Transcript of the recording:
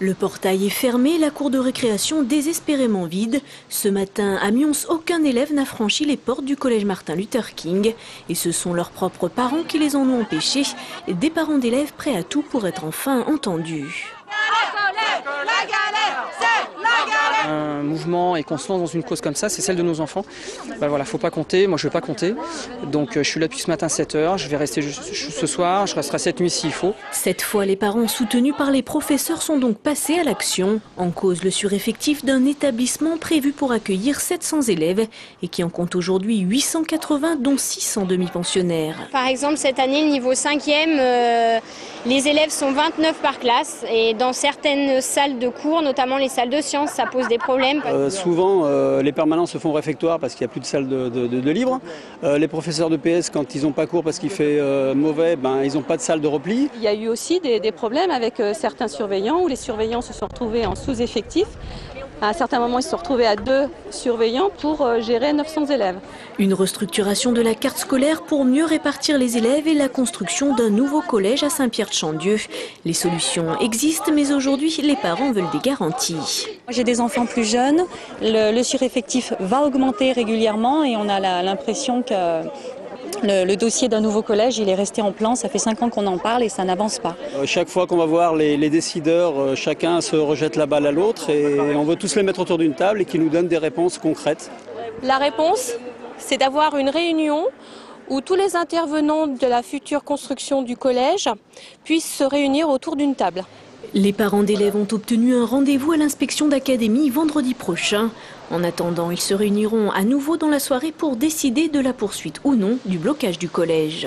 Le portail est fermé, la cour de récréation désespérément vide. Ce matin, à Mions, aucun élève n'a franchi les portes du collège Martin Luther King. Et ce sont leurs propres parents qui les en ont empêchés. Des parents d'élèves prêts à tout pour être enfin entendus. Un mouvement et qu'on se lance dans une cause comme ça, c'est celle de nos enfants. Voilà, faut pas compter, moi je veux pas compter. Donc je suis là depuis ce matin 7h, je vais rester ce soir, je resterai cette nuit s'il faut. Cette fois, les parents soutenus par les professeurs sont donc passés à l'action. En cause le sureffectif d'un établissement prévu pour accueillir 700 élèves et qui en compte aujourd'hui 880, dont 600 demi-pensionnaires. Par exemple, cette année, le niveau 5e, les élèves sont 29 par classe et dans certaines salles de cours, notamment les salles de sciences, ça pose des problèmes. Souvent, les permanents se font réfectoire parce qu'il n'y a plus de salle de libre. Les professeurs de PS, quand ils n'ont pas cours parce qu'il fait mauvais, ils n'ont pas de salle de repli. Il y a eu aussi des problèmes avec certains surveillants où les surveillants se sont retrouvés en sous-effectif. À un certain moment, ils se sont retrouvés à 2 surveillants pour gérer 900 élèves. Une restructuration de la carte scolaire pour mieux répartir les élèves et la construction d'un nouveau collège à Saint-Pierre-de-Chandieu. Les solutions existent, mais aujourd'hui, les parents veulent des garanties. J'ai des enfants plus jeunes, le sureffectif va augmenter régulièrement et on a l'impression que le dossier d'un nouveau collège, il est resté en plan. Ça fait 5 ans qu'on en parle et ça n'avance pas. Chaque fois qu'on va voir les décideurs, chacun se rejette la balle à l'autre et on veut tous les mettre autour d'une table et qu'ils nous donnent des réponses concrètes. La réponse, c'est d'avoir une réunion où tous les intervenants de la future construction du collège puissent se réunir autour d'une table. Les parents d'élèves ont obtenu un rendez-vous à l'inspection d'académie vendredi prochain. En attendant, ils se réuniront à nouveau dans la soirée pour décider de la poursuite ou non du blocage du collège.